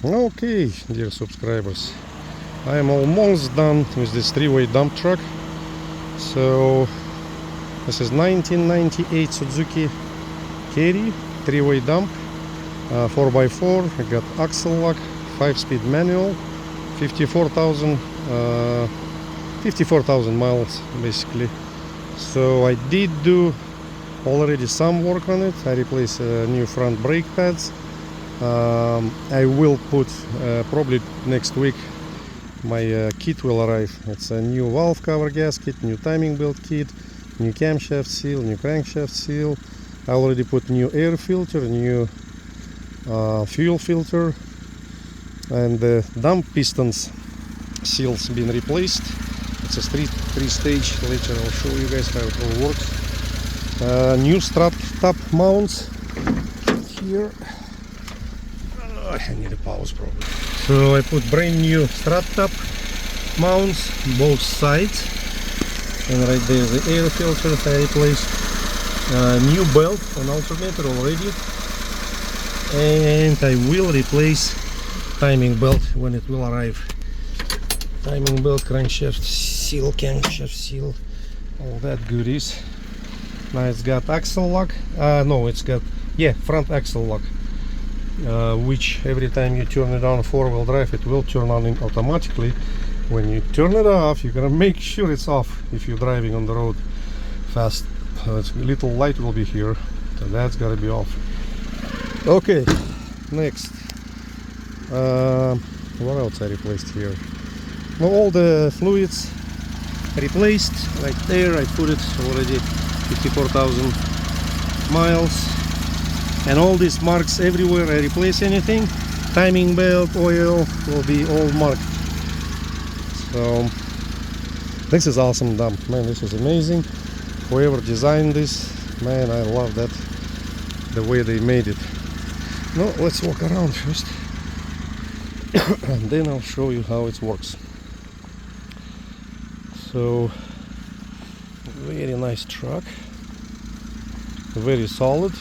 Okay, dear subscribers, I am almost done with this three-way dump truck. So this is 1998 Suzuki Carry three-way dump, 4x4. I got axle lock, 5-speed manual, 54,000 miles basically. So I did do already some work on it. I replaced new front brake pads. I will put probably next week my kit will arrive. It's a new valve cover gasket, new timing belt kit, new camshaft seal, new crankshaft seal. I already put new air filter, new fuel filter, and the dump pistons seals been replaced. It's a three-stage. Later I'll show you guys how it all works. New strut top mounts here. I need a pause probably. So I put brand new strut top mounts both sides, and right there is the air filter. I replaced new belt on alternator already, and I will replace timing belt when it will arrive. Timing belt, crankshaft seal, camshaft seal, all that goodies. Now it's got axle lock. No, it's got front axle lock. Which every time you turn it on four-wheel drive, it will turn on automatically. When you turn it off, you're gonna make sure it's off if you're driving on the road fast. A little light will be here, so that's gotta be off. Okay, next. What else I replaced here? Well, all the fluids replaced. Right there, I put it already 54,000 miles. And all these marks everywhere I replace anything, timing belt, oil will be all marked. So this is awesome dump, man. This is amazing. Whoever designed this, man, I love that, the way they made it. Now let's walk around first and then I'll show you how it works. So very nice truck, very solid.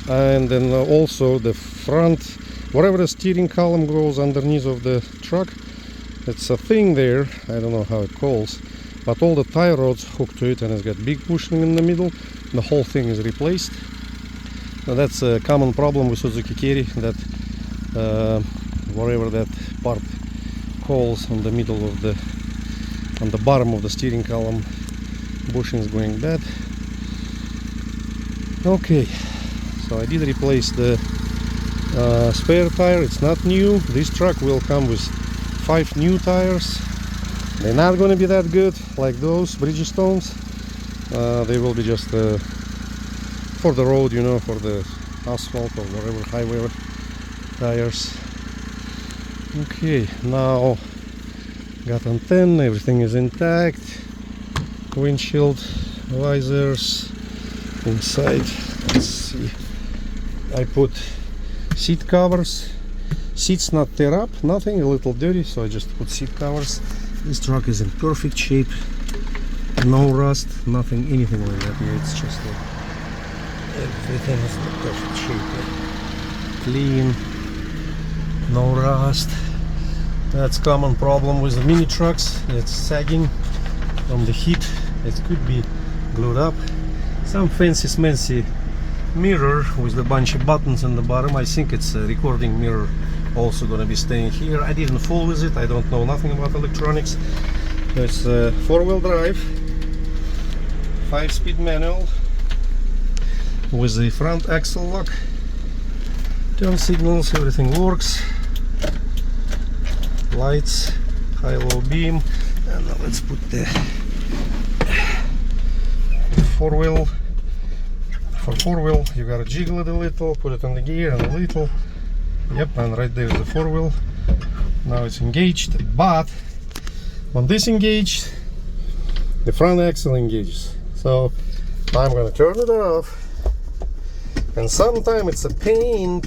And then also the front, wherever the steering column goes underneath of the truck, it's a thing there, I don't know how it calls, but all the tie rods hooked to it, and it's got big bushing in the middle. The whole thing is replaced. Now that's a common problem with Suzuki Carry, that wherever that part calls on the middle of the, on the bottom of the steering column, bushing is going bad. Okay. So I did replace the spare tire. It's not new. This truck will come with 5 new tires. They're not going to be that good like those Bridgestones. They will be just for the road, you know, for the asphalt or whatever, highway tires. Okay, now got antenna, everything is intact. Windshield, visors inside. Let's see. I put seat covers. Seats not tear up, nothing, a little dirty, so I just put seat covers. This truck is in perfect shape, no rust, nothing, anything like that. Yeah, it's just like everything is in perfect shape, like clean, no rust. That's common problem with the mini trucks. It's sagging from the heat. It could be glued up. Some fancy smancy mirror with a bunch of buttons on the bottom. I think it's a recording mirror, also gonna be staying here. I didn't fool with it, I don't know nothing about electronics. It's a four-wheel drive, 5-speed manual with the front axle lock, turn signals, everything works, lights, high-low beam. And now let's put the four-wheel. For four-wheel, you gotta jiggle it a little, put it on the gear and a little. Yep, and right there is the four-wheel. Now it's engaged, but when this engaged, the front axle engages. So I'm gonna turn it off, and sometimes it's a pain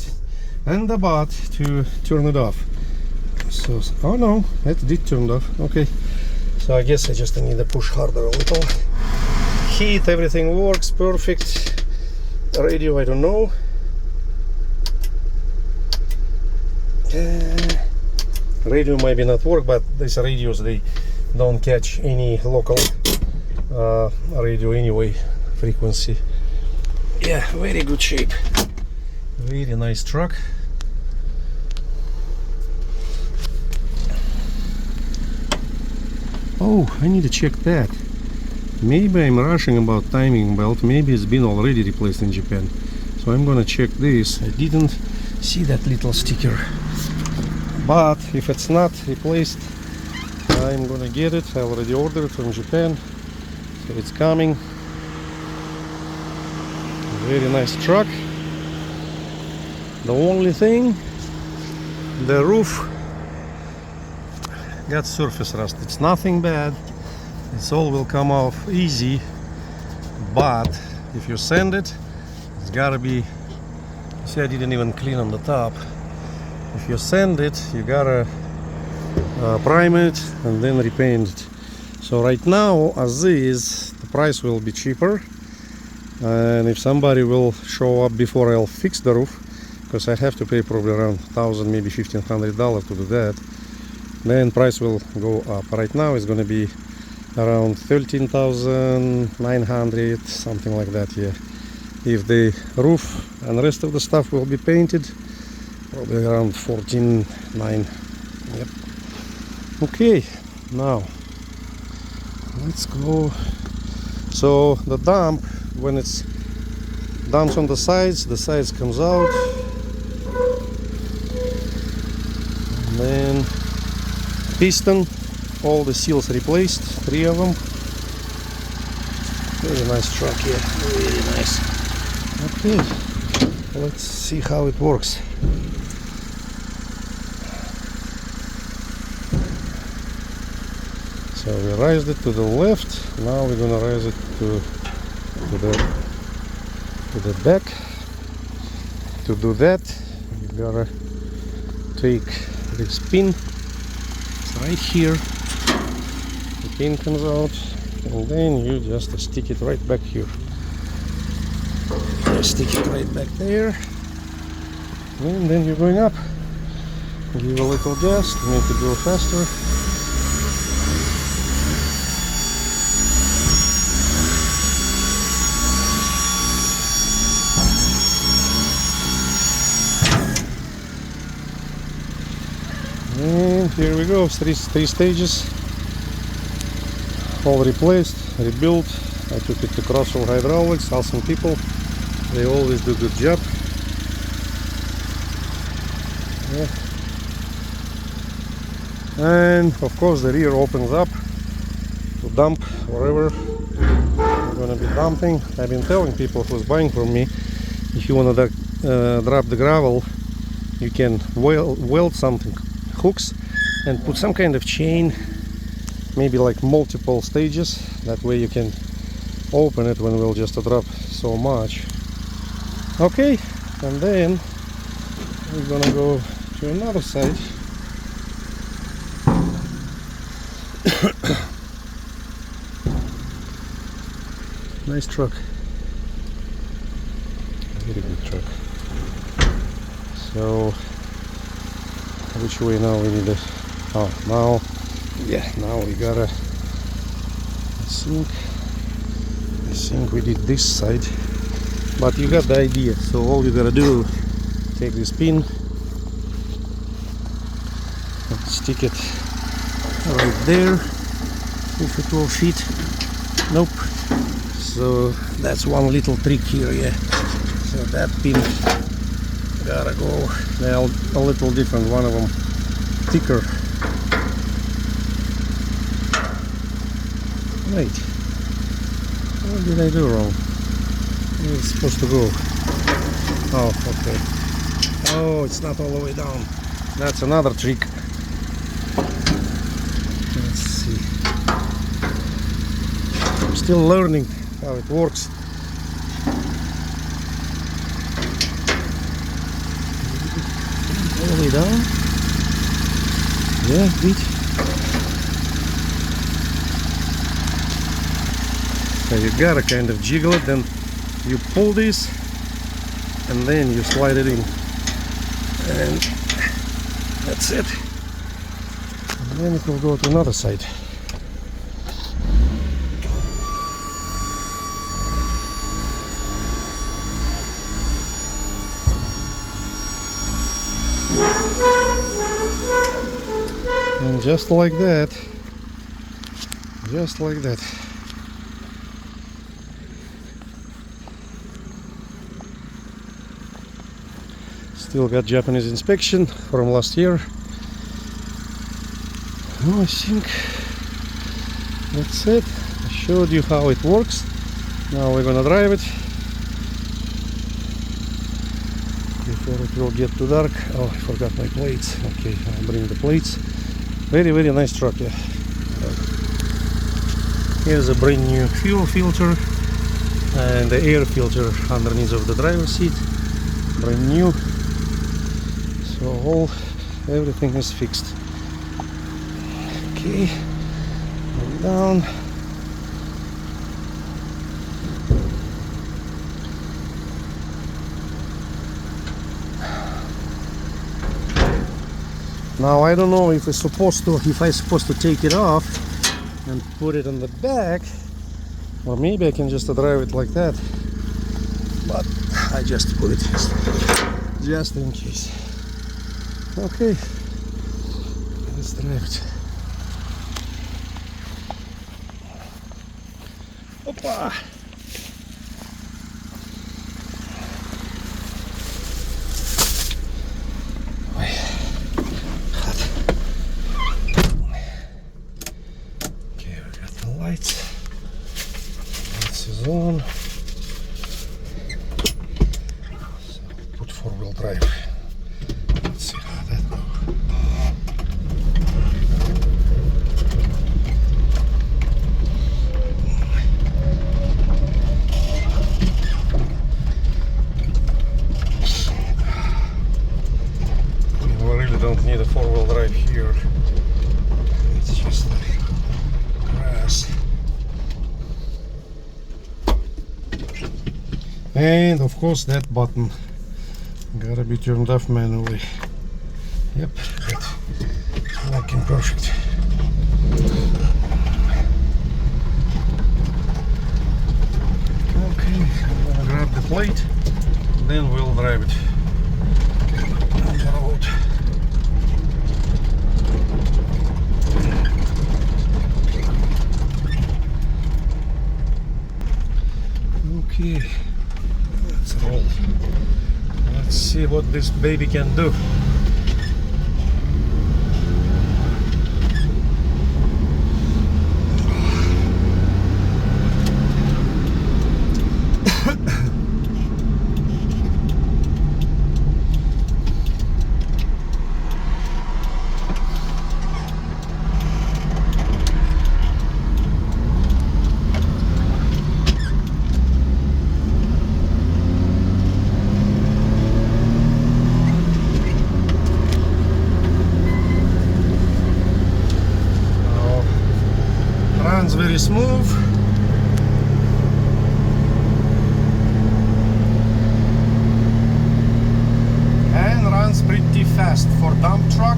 in the butt to turn it off. So, oh no, it did turn off. Okay, so I guess I just need to push harder a little. Heat, everything works perfect. Radio, I don't know. Radio maybe not work, but these radios, they don't catch any local radio anyway, frequency. Yeah, very good shape. Very nice truck. Oh, I need to check that. Maybe I'm rushing about timing belt. Maybe it's been already replaced in Japan. So I'm gonna check this. I didn't see that little sticker. But if it's not replaced, I'm gonna get it. I already ordered it from Japan. So it's coming. Very nice truck. The only thing, the roof got surface rust. It's nothing bad. It's all will come off easy. But if you sand it, it's gotta be. See, I didn't even clean on the top. If you sand it, you gotta prime it and then repaint it. So right now, as is, the price will be cheaper. And if somebody will show up before I'll fix the roof, because I have to pay probably around $1,000, maybe $1,500 to do that, then price will go up. Right now it's going to be around 13,900, something like that. Yeah, if the roof and the rest of the stuff will be painted, probably around 14,900. Yep. Okay, now let's go. So the dump, when it's dumps on the sides comes out, and then piston, all the seals replaced, 3 of them. Very nice truck here, really nice. Okay, let's see how it works. So we raised it to the left. Now we're gonna raise it to the back. To do that, you gotta take this pin. It's right here. The pin comes out, and then you just stick it right back here. You stick it right back there, and then you're going up. Give a little gas to make it go faster. And here we go, three stages, all replaced, rebuilt. I took it to Crossroad Hydraulics, awesome people, they always do a good job. Yeah. And of course the rear opens up to dump wherever we're gonna be dumping. I've been telling people who's buying from me, if you want to drop the gravel, you can weld something, hooks, and put some kind of chain, maybe like multiple stages. That way you can open it when we'll just drop so much. Okay, and then we're gonna go to another side. Nice truck, very good truck. So which way now we need it? Oh, now, yeah, now we gotta, I think we did this side, but you got the idea. So all you gotta do, take this pin and stick it right there, if it will fit. Nope. So that's one little trick here, yeah. So that pin gotta go. They're a little different, one of them thicker. Wait, what did I do wrong? Where it's supposed to go? Oh, okay. Oh, it's not all the way down. That's another trick. Let's see. I'm still learning how it works. All the way down. Yeah, good. So you gotta kind of jiggle it, then you pull this and then you slide it in, and that's it. then it will go to another side. And just like that, still got Japanese inspection from last year. Oh, I think that's it. I showed you how it works. Now we're gonna drive it before it will get too dark. Oh, I forgot my plates. Okay, I'll bring the plates. Very, very nice truck, yeah. Here's a brand new fuel filter and the air filter underneath of the driver's seat. Brand new. So everything is fixed. Okay, down. Now I don't know if I'm supposed to take it off and put it on the back, or maybe I can just drive it like that. But I just put it just in case. Okay, let's drive it. Опа! Ой, hot. Okay, we got the lights. Lights is on. So put four-wheel drive. Let's see how that goes. Don't need a four-wheel drive here. It's just grass. And of course that button gotta be turned off manually. Yep, that's working perfect. Okay, I'm gonna grab the plate, then we'll drive it on the road. Okay, let's roll. Let's see what this baby can do. Runs very smooth. And runs pretty fast for dump truck.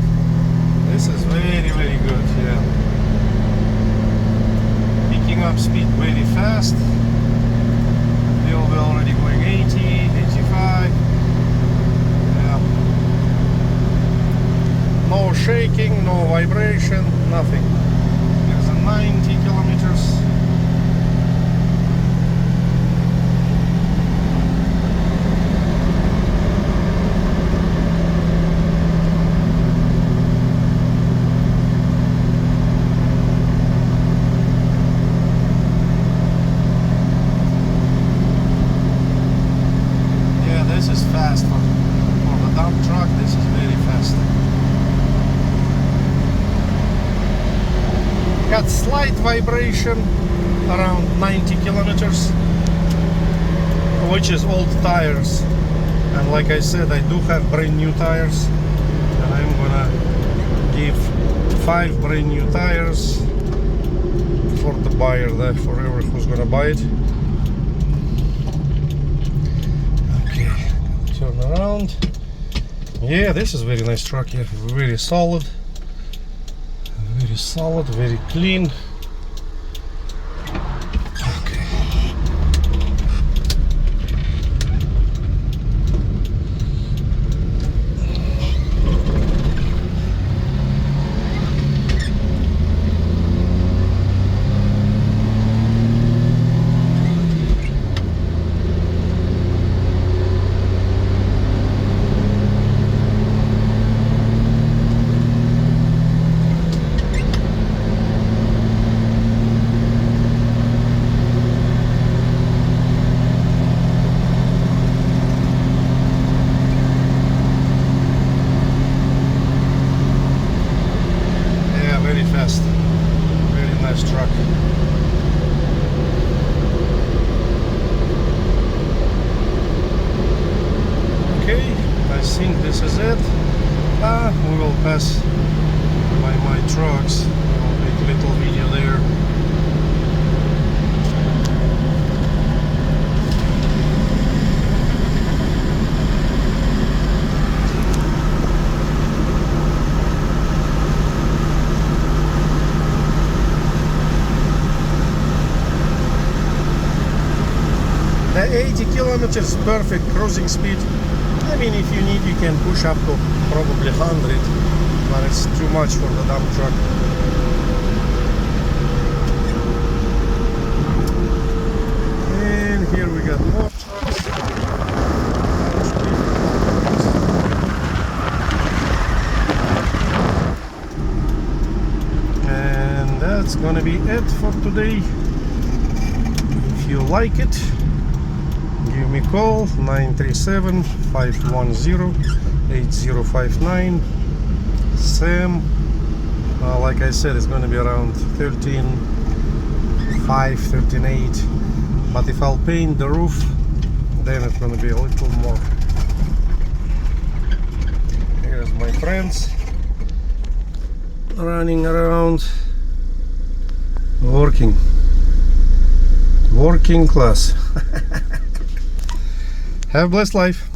This is very, very good, yeah. Picking up speed very fast. We're already going 80, 85. Yeah. No shaking, no vibration, nothing. 90 kilometers. Yeah, this is fast for the dump truck. This is very fast. Got slight vibration around 90 kilometers, which is old tires, and like I said, I do have brand new tires, and I'm gonna give 5 brand new tires for the buyer, for whoever who's gonna buy it. Okay, turn around. Yeah, this is very nice truck here, very solid. Very solid, very clean. Okay. Very fast, very nice truck. Okay, I think this is it. We will pass by my trucks. I'll make a little video there. The 80 kilometers perfect cruising speed. I mean, if you need, you can push up to probably 100, but it's too much for the dump truck. And here we got more trucks. And that's gonna be it for today. If you like it, give me a call, 937-510-8059. Sam, like I said, it's going to be around 13.5, 13.8. But if I'll paint the roof, then it's going to be a little more. Here's my friends running around, working class. Have a blessed life.